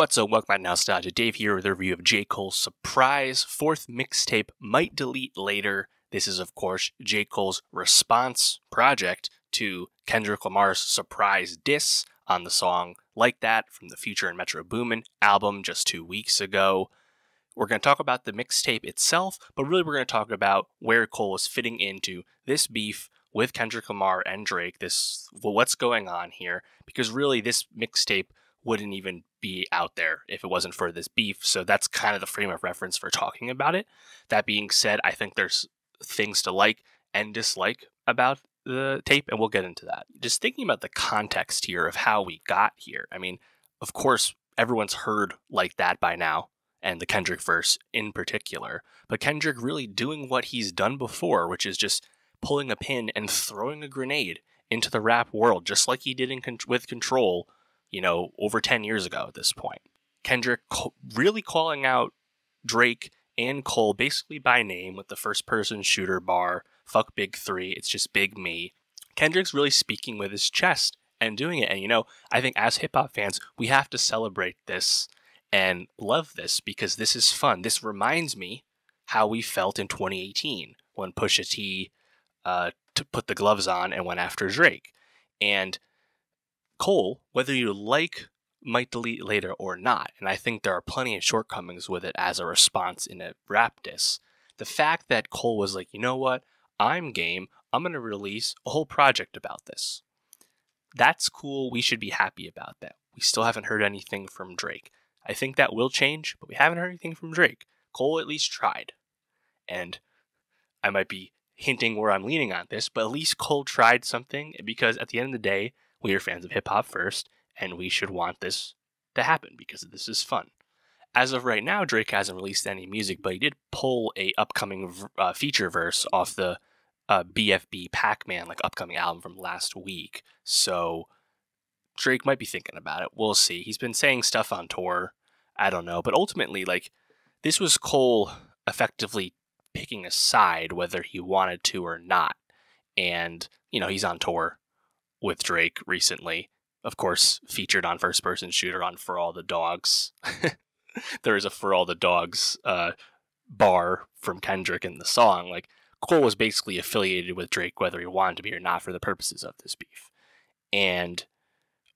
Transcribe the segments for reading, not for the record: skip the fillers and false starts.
What's up, welcome back to Nowstalgia. Dave here with a review of J. Cole's surprise fourth mixtape, Might Delete Later. This is, of course, J. Cole's response project to Kendrick Lamar's surprise diss on the song Like That from the Future and Metro Boomin album just 2 weeks ago. We're going to talk about the mixtape itself, but really we're going to talk about where Cole is fitting into this beef with Kendrick Lamar and Drake, what's going on here, because really this mixtape wouldn't even be out there if it wasn't for this beef. So that's kind of the frame of reference for talking about it. That being said, I think there's things to like and dislike about the tape, and we'll get into that. Just thinking about the context here of how we got here. I mean, of course, everyone's heard Like That by now, and the Kendrick verse in particular. But Kendrick really doing what he's done before, which is just pulling a pin and throwing a grenade into the rap world, just like he did with Control, over 10 years ago at this point. Kendrick really calling out Drake and Cole basically by name with the first person shooter bar, fuck Big Three, it's just Big Me. Kendrick's really speaking with his chest and doing it. And, I think as hip hop fans, we have to celebrate this and love this because this is fun. This reminds me how we felt in 2018 when Pusha T put the gloves on and went after Drake. And Cole, whether you like Might Delete Later or not, and I think there are plenty of shortcomings with it as a response in a rap diss, the fact that Cole was like, you know what, I'm game, I'm going to release a whole project about this. That's cool, we should be happy about that. We still haven't heard anything from Drake. I think that will change, but we haven't heard anything from Drake. Cole at least tried. And I might be hinting where I'm leaning on this, but at least Cole tried something, because at the end of the day, we are fans of hip-hop first, and we should want this to happen because this is fun. As of right now, Drake hasn't released any music, but he did pull a upcoming feature verse off the BFB Pac-Man upcoming album from last week. So Drake might be thinking about it. We'll see. He's been saying stuff on tour. I don't know. But ultimately, this was Cole effectively picking a side whether he wanted to or not. And, he's on tour with Drake recently, of course, featured on First Person Shooter on For All the Dogs. There is a For All the Dogs bar from Kendrick in the song. Cole was basically affiliated with Drake whether he wanted to be or not for the purposes of this beef. And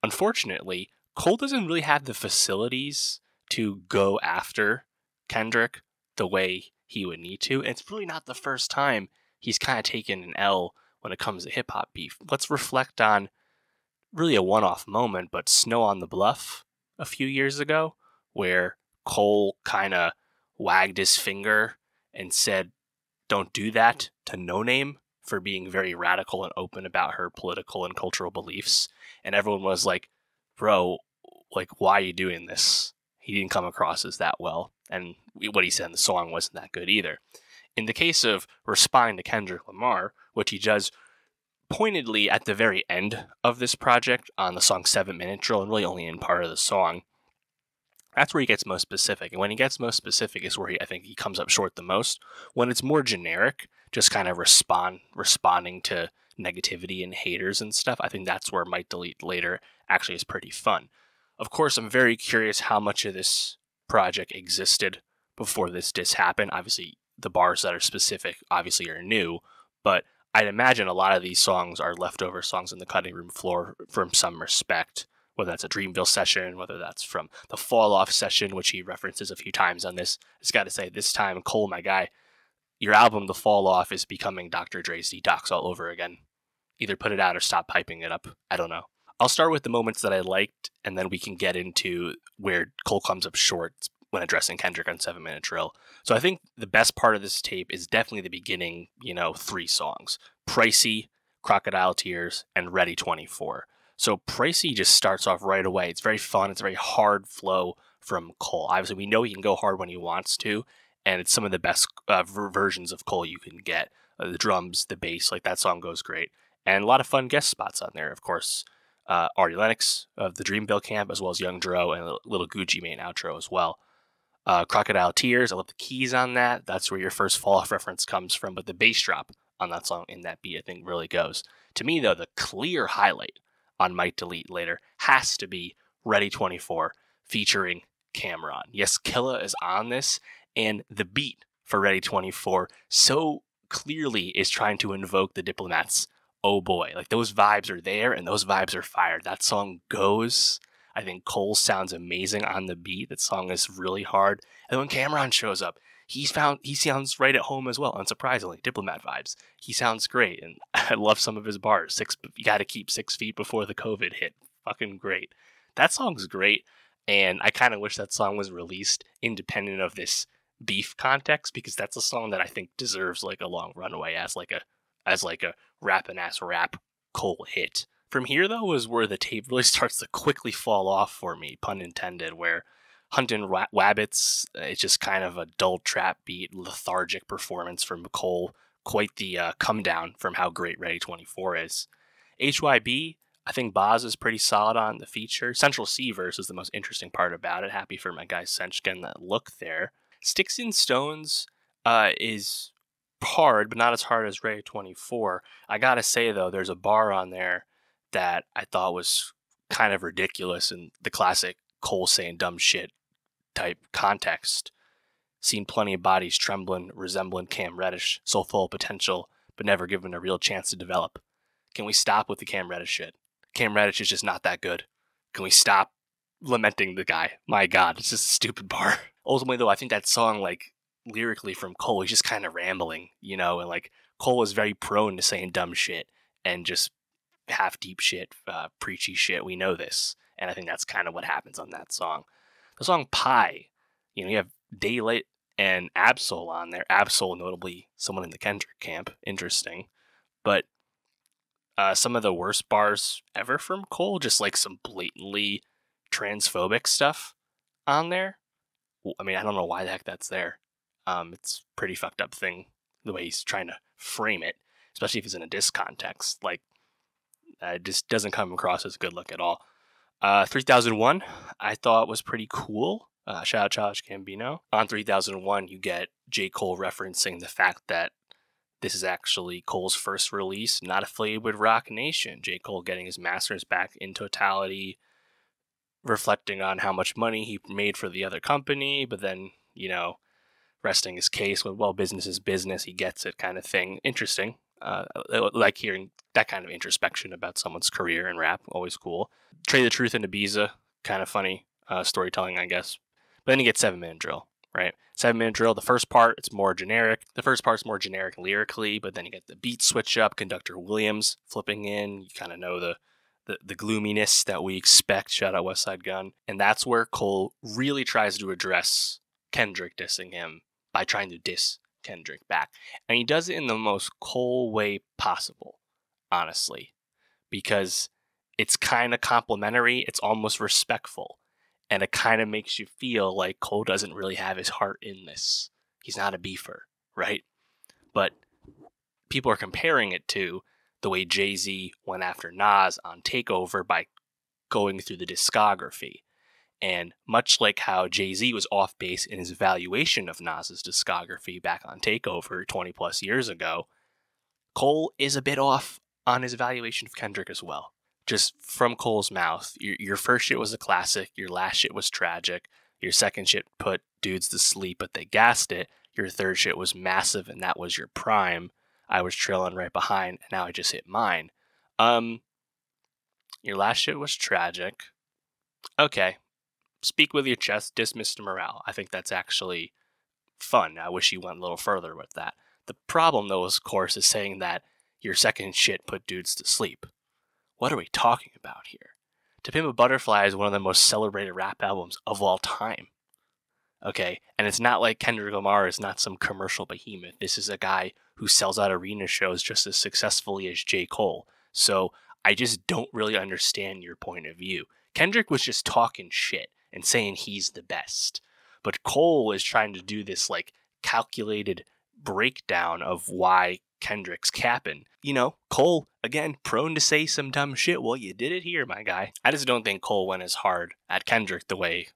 unfortunately, Cole doesn't really have the facilities to go after Kendrick the way he would need to. And it's really not the first time he's kind of taken an L when it comes to hip-hop beef. Let's reflect on really a one-off moment, but Snow on the Bluff a few years ago, where Cole kind of wagged his finger and said, don't do that to No Name for being very radical and open about her political and cultural beliefs. And everyone was like, bro, why are you doing this? He didn't come across as that well. And what he said in the song wasn't that good either. In the case of responding to Kendrick Lamar, which he does pointedly at the very end of this project on the song 7 Minute Drill, and really only in part of the song, that's where he gets most specific. And when he gets most specific is where I think he comes up short the most. When it's more generic, just kind of responding to negativity and haters and stuff, I think that's where Might Delete Later actually is pretty fun. Of course, I'm very curious how much of this project existed before this diss happened. Obviously, the bars that are specific obviously are new, but I'd imagine a lot of these songs are leftover songs on the cutting room floor from some respect, whether that's a Dreamville session, whether that's from the Fall Off session, which he references a few times on this. I just got to say, this time, Cole, my guy, your album, The Fall Off, is becoming Dr. Dre's Detox all over again. Either put it out or stop piping it up. I don't know. I'll start with the moments that I liked, and then we can get into where Cole comes up short when addressing Kendrick on 7 Minute Drill. So I think the best part of this tape is definitely the beginning, 3 songs. Pricey, Crocodile Tears, and Ready 24. So Pricey just starts off right away. It's very fun. It's a very hard flow from Cole. Obviously, we know he can go hard when he wants to, and it's some of the best versions of Cole you can get. The drums, the bass, that song goes great. And a lot of fun guest spots on there, of course. Ari Lennox of the Dreamville camp, as well as Young Dro, and a little Gucci Mane outro as well. Crocodile Tears, I love the keys on that. That's where your first Fall Off reference comes from, but the bass drop on that song in that beat I think really goes. To me, though, the clear highlight on Might Delete Later has to be Ready 24 featuring Cameron. Yes, Killa is on this, and the beat for Ready 24 so clearly is trying to invoke the Diplomats. Oh boy, like those vibes are there, and those vibes are fired. That song goes. I think Cole sounds amazing on the beat. That song is really hard. And when Cameron shows up, he sounds right at home as well, unsurprisingly. Diplomat vibes. He sounds great, and I love some of his bars. You got to keep 6 feet before the COVID hit. Fucking great. That song's great, and I kind of wish that song was released independent of this beef context, because that's a song that I think deserves like a long runway as like a rapping ass rap Cole hit. From here though is where the tape really starts to quickly fall off for me, pun intended, where Huntin' Wabbits, it's just kind of a dull trap beat, lethargic performance from Cole, quite the come down from how great Ready 24 is. HYB, I think Boz is pretty solid on the feature. Central C verse is the most interesting part about it. Happy for my guy Sench getting that look there. Sticks and Stones is hard, but not as hard as Ready 24. I gotta say though, there's a bar on there that I thought was kind of ridiculous in the classic Cole saying dumb shit type context. Seen plenty of bodies trembling, resembling Cam Reddish, so full of potential, but never given a real chance to develop. Can we stop with the Cam Reddish shit? Cam Reddish is just not that good. Can we stop lamenting the guy? My God, it's just a stupid bar. Ultimately, though, I think that song, like, lyrically from Cole, he's just kind of rambling, you know, and, like, Cole is very prone to saying dumb shit and just half-deep shit, preachy shit. We know this, and I think that's kind of what happens on that song. The song Pie, you know, you have Daylight and Absol on there. Absol, notably someone in the Kendrick camp. Interesting. But some of the worst bars ever from Cole, just like some blatantly transphobic stuff on there. I mean, I don't know why the heck that's there. It's a pretty fucked up thing, the way he's trying to frame it, especially if it's in a diss context. Like, it just doesn't come across as a good look at all. 3001, I thought was pretty cool. Shout out Childish Gambino. On 3001, you get J. Cole referencing the fact that this is actually Cole's first release, not affiliated with Roc Nation. J. Cole getting his masters back in totality, reflecting on how much money he made for the other company, but then, you know, resting his case with, well, business is business, he gets it kind of thing. Interesting. Like hearing that kind of introspection about someone's career in rap, always cool. Trade the Truth into Ibiza, kind of funny storytelling, I guess. But then you get 7-minute drill, right? 7-minute drill, the first part, it's more generic. The first part's more generic lyrically, but then you get the beat switch up, Conductor Williams flipping in. You kind of know the gloominess that we expect. Shout out Westside Gun. And that's where Cole really tries to address Kendrick dissing him by trying to diss Kendrick back. And he does it in the most Cole way possible, honestly, because it's kind of complimentary, it's almost respectful, and it kind of makes you feel like Cole doesn't really have his heart in this. He's not a beefer, right? But people are comparing it to the way Jay-Z went after Nas on Takeover by going through the discography. And much like how Jay-Z was off base in his evaluation of Nas's discography back on Takeover 20 plus years ago, Cole is a bit off on his evaluation of Kendrick as well. Just from Cole's mouth, your first shit was a classic, your last shit was tragic, your second shit put dudes to sleep but they gassed it, your third shit was massive and that was your prime, I was trailing right behind and now I just hit mine. Your last shit was tragic. Okay. Speak with your chest, dismiss the morale. I think that's actually fun. I wish you went a little further with that. The problem, though, of course, is saying that your second shit put dudes to sleep. What are we talking about here? To Pimp a Butterfly is one of the most celebrated rap albums of all time. Okay, and it's not like Kendrick Lamar is not some commercial behemoth. This is a guy who sells out arena shows just as successfully as J. Cole. So I just don't really understand your point of view. Kendrick was just talking shit and saying he's the best. But Cole is trying to do this like calculated breakdown of why Kendrick's capping. You know, Cole, again, prone to say some dumb shit. Well, you did it here, my guy. I just don't think Cole went as hard at Kendrick the way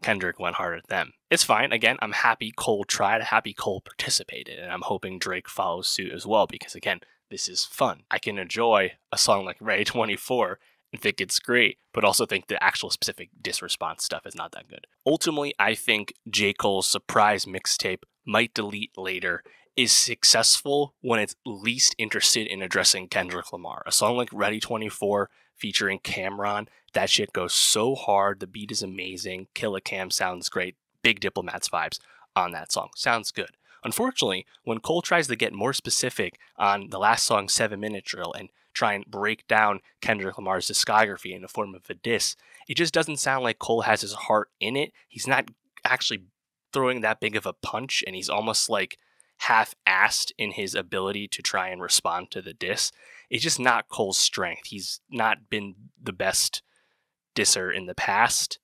Kendrick went hard at them. It's fine. Again, I'm happy Cole tried, happy Cole participated, and I'm hoping Drake follows suit as well because, again, this is fun. I can enjoy a song like Ray 24 and think it's great, but also think the actual specific diss response stuff is not that good. Ultimately, I think J. Cole's surprise mixtape, Might Delete Later, is successful when it's least interested in addressing Kendrick Lamar. A song like Ready 24 featuring Cameron, that shit goes so hard. The beat is amazing. Killa Cam sounds great. Big Diplomats vibes on that song. Sounds good. Unfortunately, when Cole tries to get more specific on the last song, 7-Minute Drill, and try and break down Kendrick Lamar's discography in the form of a diss, it just doesn't sound like Cole has his heart in it. He's not actually throwing that big of a punch, and he's almost like half-assed in his ability to try and respond to the diss. It's just not Cole's strength. He's not been the best disser in the past.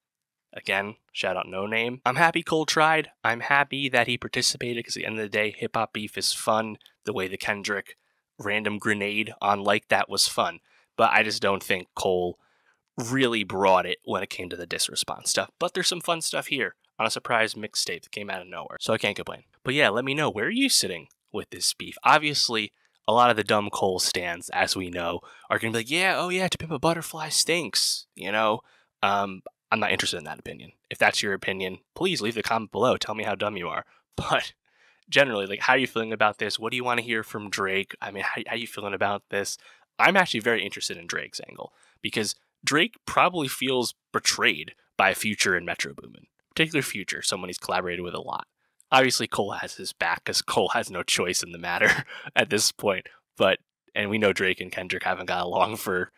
Again, shout out No Name. I'm happy Cole tried. I'm happy that he participated because at the end of the day, hip hop beef is fun. The way the Kendrick random grenade on Like That was fun. But I just don't think Cole really brought it when it came to the diss response stuff. But there's some fun stuff here on a surprise mixtape that came out of nowhere. So I can't complain. But yeah, let me know, where are you sitting with this beef? Obviously, a lot of the dumb Cole stands, as we know, are going to be like, yeah, oh yeah, To Pimp a Butterfly stinks. You know, I'm not interested in that opinion. If that's your opinion, please leave the comment below. Tell me how dumb you are. But generally, like, how are you feeling about this? What do you want to hear from Drake? I mean, how are you feeling about this? I'm actually very interested in Drake's angle because Drake probably feels betrayed by Future and Metro Boomin, particularly Future, someone he's collaborated with a lot. Obviously, Cole has his back because Cole has no choice in the matter at this point. And we know Drake and Kendrick haven't got along for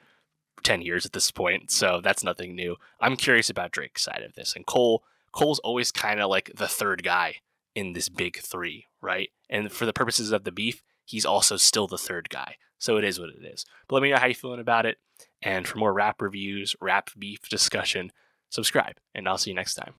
10 years at this point, so that's nothing new. I'm curious about Drake's side of this. And Cole's always kind of like the third guy in this big three, right? And for the purposes of the beef, he's also still the third guy. So it is what it is. But let me know how you're feeling about it. And for more rap reviews, rap beef discussion, subscribe. And I'll see you next time.